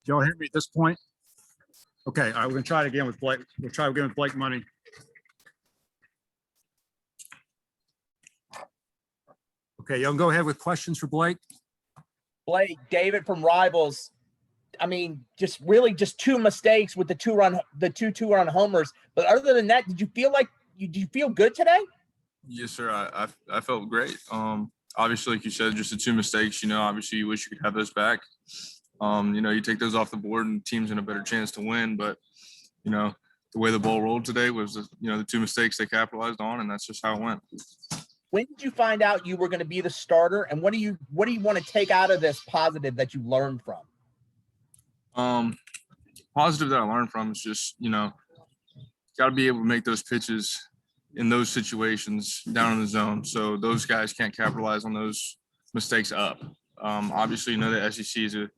y'all hear me at this point? Okay, all right, we're gonna try it again with Blake. We'll try again with Blake Money. Okay, y'all go ahead with questions for Blake. Blake, David from Rivals. I mean, just two mistakes with the two-run homers. But other than that, did you feel good today? Yes, sir. I felt great. Obviously, like you said, just the two mistakes. Obviously you wish you could have those back. You take those off the board and the team's in a better chance to win. But the way the ball rolled today was the two mistakes they capitalized on, and that's just how it went. When did you find out you were going to be the starter, and what do you want to take out of this positive that you learned from? Positive that I learned from is just got to be able to make those pitches in those situations down in the zone, so those guys can't capitalize on those mistakes up. Obviously, the SEC is a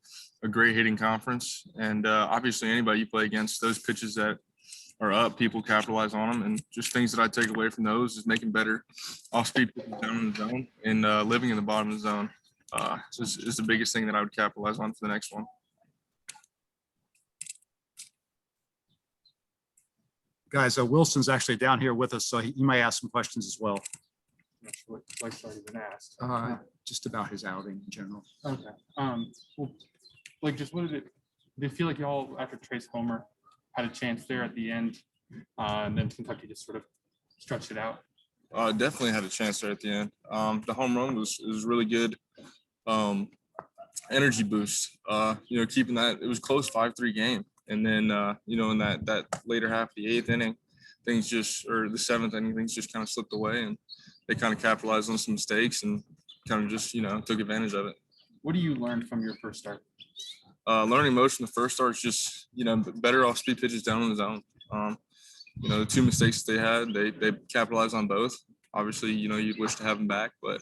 great hitting conference, and obviously anybody you play against, those pitches that are up, people capitalize on them. And just things that I take away from those is making better off-speed pitches down in the zone and living in the bottom of the zone. Is the biggest thing that I would capitalize on for the next one. Guys, Wilson's actually down here with us, so he may ask some questions as well. I'm not sure what Blake's already been asked. Just about his outing in general. Okay. Well, Blake, just did it feel like y'all, after Trace homer, had a chance there at the end, and then Kentucky just sort of stretched it out? Definitely had a chance there at the end. The home run was really good. Energy boost. Keeping that, it was close 5-3 game. And then, in that later half of the eighth inning, the seventh inning, things just kind of slipped away, and they kind of capitalized on some mistakes and kind of just, took advantage of it. What do you learn from your first start? Learning motion, the first start is just, better off-speed pitches down in the zone. The two mistakes they had, they capitalized on both. Obviously, you'd wish to have them back, but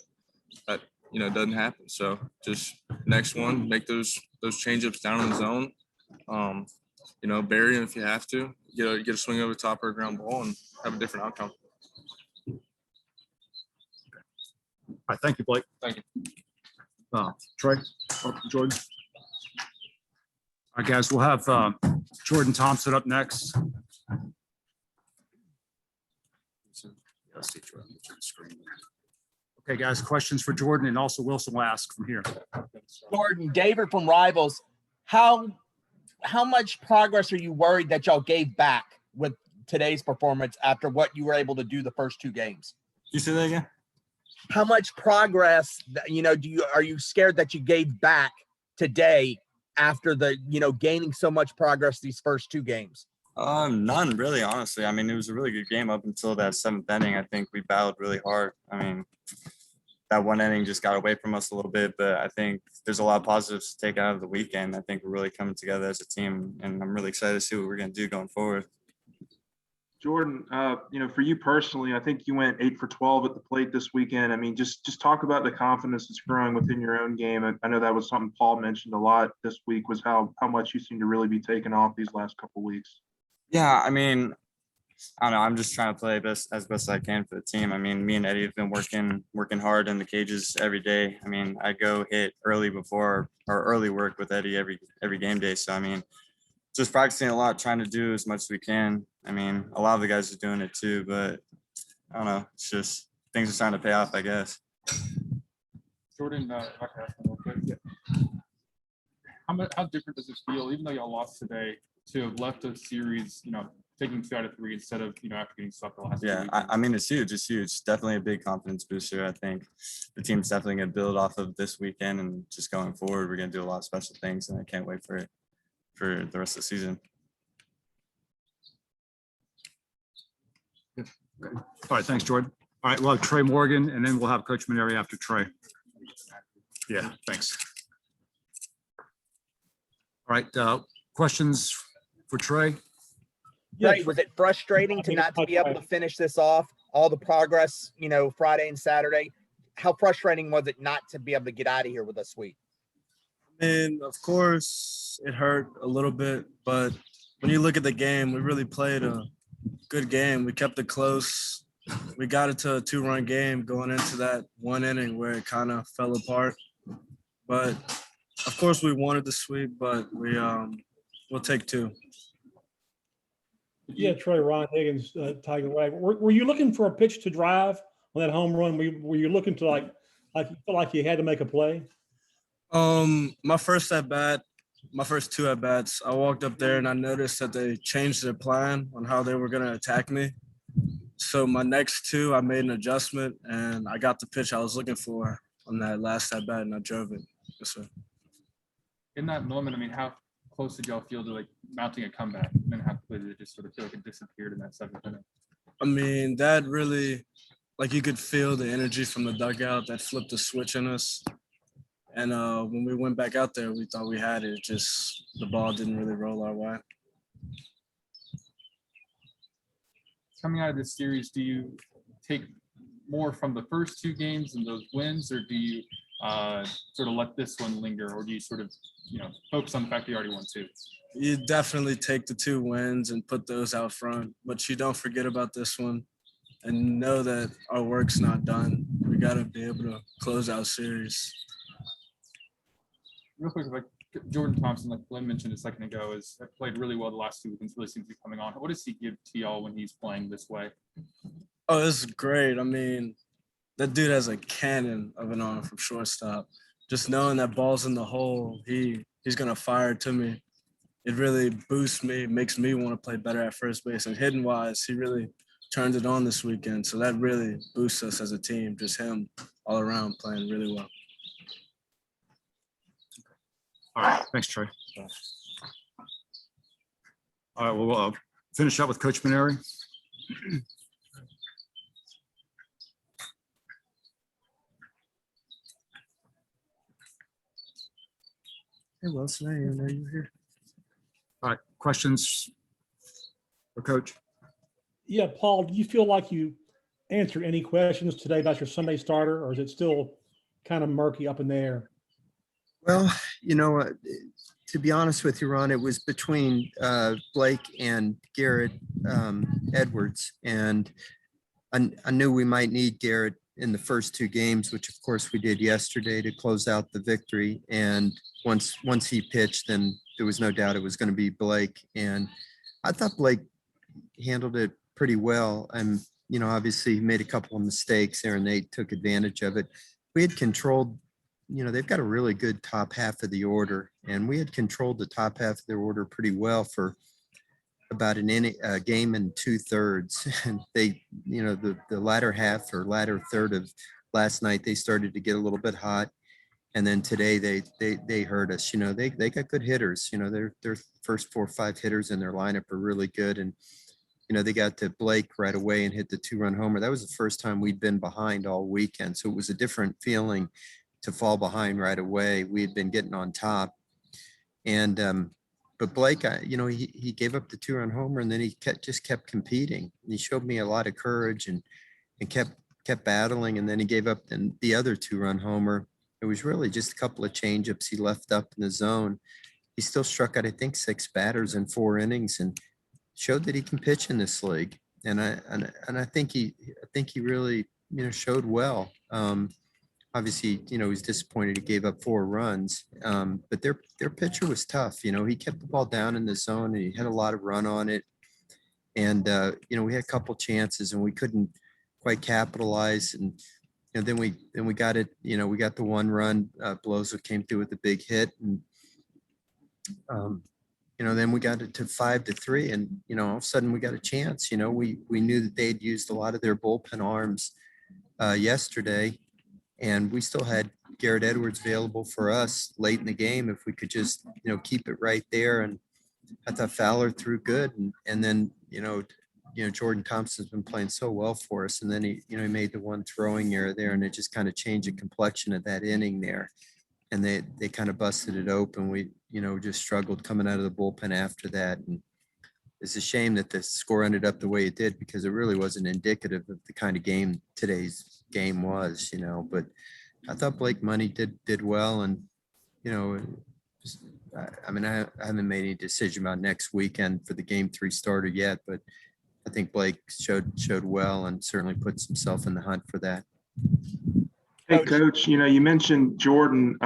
that, doesn't happen. So just next one, make those change-ups down in the zone. Bury them if you have to. Get a swing over the top or a ground ball and have a different outcome. All right, thank you, Blake. Thank you. Trey, Jordan. All right, guys, we'll have Jordan Thompson up next. Okay, guys, questions for Jordan, and also Wilson will ask from here. Jordan, David from Rivals. How much progress are you worried that y'all gave back with today's performance after what you were able to do the first two games? You say that again? How much progress, are you scared that you gave back today after gaining so much progress these first two games? None really, honestly. I mean, it was a really good game up until that seventh inning. I think we battled really hard. I mean, that one inning just got away from us a little bit, but I think there's a lot of positives to take out of the weekend. I think we're really coming together as a team, and I'm really excited to see what we're going to do going forward. Jordan, for you personally, I think you went 8 for 12 at the plate this weekend. I mean, just talk about the confidence that's growing within your own game. I know that was something Paul mentioned a lot this week, was how much you seem to really be taking off these last couple of weeks. Yeah, I mean, I don't know. I'm just trying to play as best I can for the team. I mean, me and Eddie have been working hard in the cages every day. I mean, I go hit early before our early work with Eddie every game day. So, I mean, just practicing a lot, trying to do as much as we can. I mean, a lot of the guys are doing it too, but I don't know. It's just things are starting to pay off, I guess. Jordan, if I can ask one real quick. How different does it feel, even though y'all lost today, to have left a series, taking 2 out of 3 instead of, after getting swept the last 2 weeks? I mean, it's huge. It's huge. Definitely a big confidence booster. I think the team's definitely going to build off of this weekend, and just going forward, we're going to do a lot of special things, and I can't wait for the rest of the season. All right, thanks, Jordan. All right, we'll have Trey Morgan, and then we'll have Coach Mainieri after Trey. Yeah, thanks. All right, questions for Trey? Right. Was it frustrating to not to be able to finish this off? All the progress, Friday and Saturday. How frustrating was it not to be able to get out of here with a sweep? I mean, of course, it hurt a little bit, but when you look at the game, we really played a good game. We kept it close. We got it to a 2-run game going into that one inning where it kind of fell apart. But Of course, we wanted to sweep, but we'll take 2. Yeah, Trey, Ron Higgins, Tiger Wag. Were you looking for a pitch to drive on that home run? Were you looking to like you felt like you had to make a play? My first 2 at bats, I walked up there and I noticed that they changed their plan on how they were going to attack me. So my next 2, I made an adjustment and I got the pitch I was looking for on that last at bat and I drove it. Yes, sir. In that moment, I mean, how close did y'all feel to like mounting a comeback? And then how quickly did it just sort of feel like it disappeared in that 7th inning? I mean, that really, like you could feel the energy from the dugout that flipped the switch in us. And when we went back out there, we thought we had it. Just the ball didn't really roll our way. Coming out of this series, do you take more from the first 2 games and those wins, or do you sort of let this one linger, or do you sort of, focus on the fact that you already won 2? You definitely take the 2 wins and put those out front, but you don't forget about this one and know that our work's not done. We got to be able to close out series. Real quick, like Jordan Thompson, like Glenn mentioned a second ago, has played really well the last 2 weekends, really seems to be coming on. What does he give to y'all when he's playing this way? Oh, this is great. I mean, that dude has a cannon of an arm from shortstop. Just knowing that ball's in the hole, he's going to fire it to me. It really boosts me, makes me want to play better at first base. And hitting wise, he really turned it on this weekend. So that really boosts us as a team, just him all around playing really well. All right, thanks, Trey. All right, we'll finish up with Coach Mainieri. Hey, Wilson, I didn't know you were here. All right, questions for Coach? Yeah, Paul, do you feel like you answered any questions today about your Sunday starter, or is it still kind of murky up in the air? Well, to be honest with you, Ron, it was between Blake and Garrett Edwards. And I knew we might need Garrett in the first 2 games, which of course we did yesterday to close out the victory. And once he pitched, then there was no doubt it was going to be Blake. And I thought Blake handled it pretty well. And, obviously he made a couple of mistakes there and they took advantage of it. We had controlled, they've got a really good top half of the order, and we had controlled the top half of their order pretty well for about a game and 2/3. And they, the latter half or latter third of last night, they started to get a little bit hot. And then today they hurt us. They got good hitters. Their first 4 or 5 hitters in their lineup are really good. And, they got to Blake right away and hit the 2-run homer. That was the first time we'd been behind all weekend. So it was a different feeling to fall behind right away. We had been getting on top. And, but Blake, he gave up the 2-run homer and then he just kept competing. He showed me a lot of courage and kept battling. And then he gave up the other 2-run homer. It was really just a couple of changeups he left up in the zone. He still struck out, I think, 6 batters in 4 innings and showed that he can pitch in this league. And I think he really, showed well. Obviously, he's disappointed he gave up 4 runs, but their pitcher was tough. He kept the ball down in the zone and he had a lot of run on it. And, we had a couple chances and we couldn't quite capitalize. And then we got it, we got the 1 run, Blozo came through with a big hit. And, then we got it to 5-3 and, all of a sudden we got a chance. We knew that they'd used a lot of their bullpen arms yesterday. And we still had Garrett Edwards available for us late in the game if we could just, keep it right there. And I thought Fowler threw good. And then, Jordan Thompson's been playing so well for us. And then he made the 1 throwing error there and it just kind of changed the complexion of that inning there. And they kind of busted it open. We, just struggled coming out of the bullpen after that. And it's a shame that the score ended up the way it did because it really wasn't indicative of the kind of game today's game was, but I thought Blake Money did well. And, I haven't made any decision about next weekend for the game 3 starter yet, but I think Blake showed well and certainly puts himself in the hunt for that. Hey, Coach, you mentioned Jordan.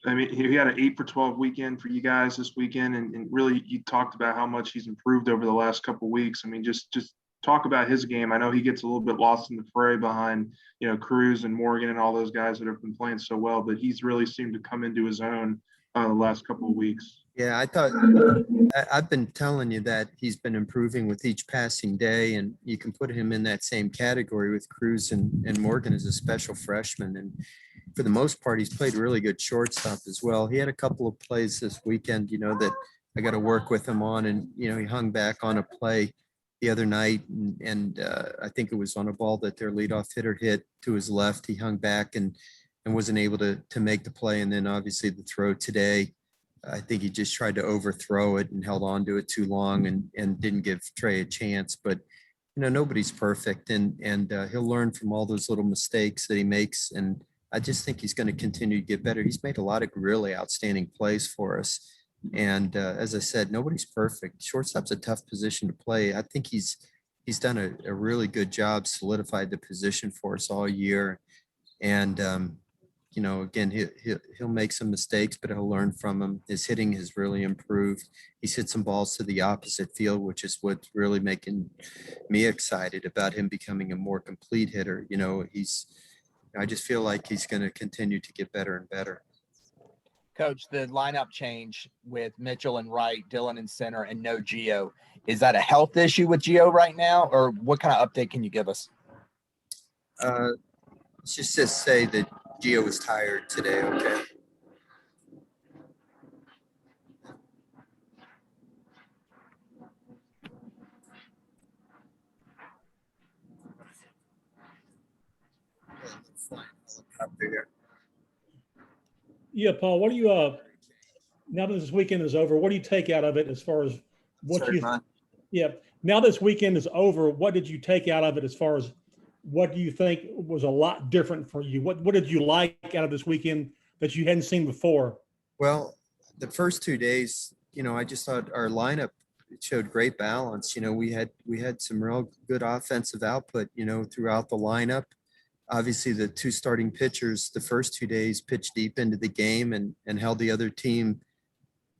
I mean, he had an 8 for 12 weekend for you guys this weekend, and really you talked about how much he's improved over the last couple of weeks. I mean, just talk about his game. I know he gets a little bit lost in the fray behind, Cruz and Morgan and all those guys that have been playing so well, but he's really seemed to come into his own the last couple of weeks. Yeah, I've been telling you that he's been improving with each passing day, and you can put him in that same category with Cruz and Morgan as a special freshman. And for the most part, he's played really good shortstop as well. He had a couple of plays this weekend, that I got to work with him on, and he hung back on a play the other night, and I think it was on a ball that their leadoff hitter hit to his left. He hung back and wasn't able to make the play, and then obviously the throw today. I think he just tried to overthrow it and held on to it too long and didn't give Trey a chance. But, nobody's perfect, and he'll learn from all those little mistakes that he makes. And I just think he's going to continue to get better. He's made a lot of really outstanding plays for us. And as I said, nobody's perfect. Shortstop's a tough position to play. I think he's done a really good job, solidified the position for us all year. And, again, he'll make some mistakes, but he'll learn from them. His hitting has really improved. He's hit some balls to the opposite field, which is what's really making me excited about him becoming a more complete hitter. I just feel like he's going to continue to get better and better. Coach, the lineup change with Mitchell and Wright, Dylan in center, and no Gio. Is that a health issue with Gio right now, or what kind of update can you give us? Let's just say that Gio was tired today, okay? Yeah, Paul, what do you, now that this weekend is over, what do you take out of it as far as what Sorry, you, Ron. yeah, now this weekend is over, what did you take out of it as far as what do you think was a lot different for you? What did you like out of this weekend that you hadn't seen before? Well, the first 2 days, I just thought our lineup showed great balance. We had some real good offensive output, throughout the lineup. Obviously, the two starting pitchers, the first 2 days pitched deep into the game and held the other team.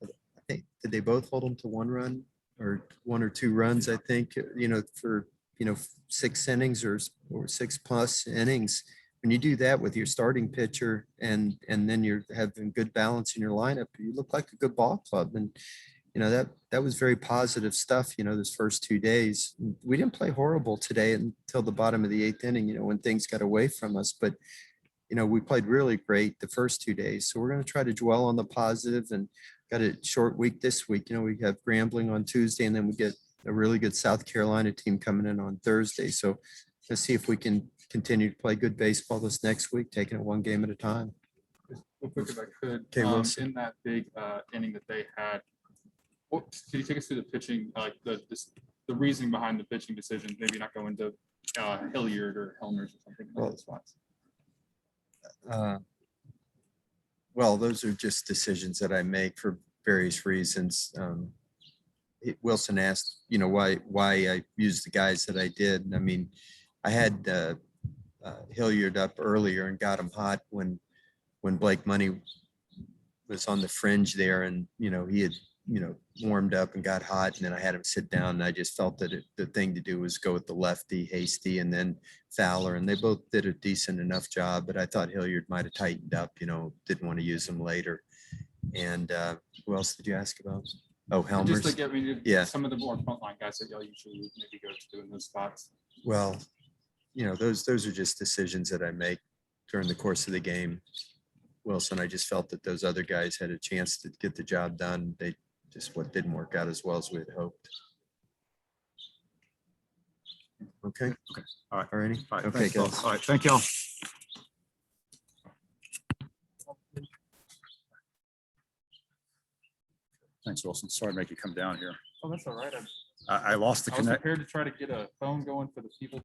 I think, did they both hold them to 1 run or 1 or 2 runs? I think, for 6 innings or 6+ innings. When you do that with your starting pitcher and then you're having good balance in your lineup, you look like a good ball club. And, that was very positive stuff, those first 2 days. We didn't play horrible today until the bottom of the 8th inning, when things got away from us. But, we played really great the first 2 days. So we're going to try to dwell on the positive, and got a short week this week. We have Grambling on Tuesday, and then we get a really good South Carolina team coming in on Thursday. So let's see if we can continue to play good baseball this next week, taking it 1 game at a time. Real quick, if I could, Okay, Wilson. in that big inning that they had, could you take us through the pitching, like the reasoning behind the pitching decision? Maybe not go into Hilliard or Helmers or something like those spots. Well, those are just decisions that I make for various reasons. Wilson asked, why I used the guys that I did. I mean, I had Hilliard up earlier and got him hot when Blake Money was on the fringe there, and he had warmed up and got hot, and then I had him sit down, and I just felt that the thing to do was go with the lefty, Hasty, and then Fowler, and they both did a decent enough job. But I thought Hilliard might have tightened up, didn't want to use him later. And who else did you ask about? Oh, Helmers. Just like, Yeah. Some of the more frontline guys that y'all usually would maybe go to in those spots. Well, those are just decisions that I make during the course of the game. Wilson, I just felt that those other guys had a chance to get the job done. They just didn't work out as well as we had hoped. Okay. Okay. All right. All righty. All right. Okay, Thanks, Paul. guys. All right. Thank y'all. Thanks, Wilson. Sorry to make you come down here. Oh, that's all right. I lost the I was connect. prepared to try to get a phone going for the people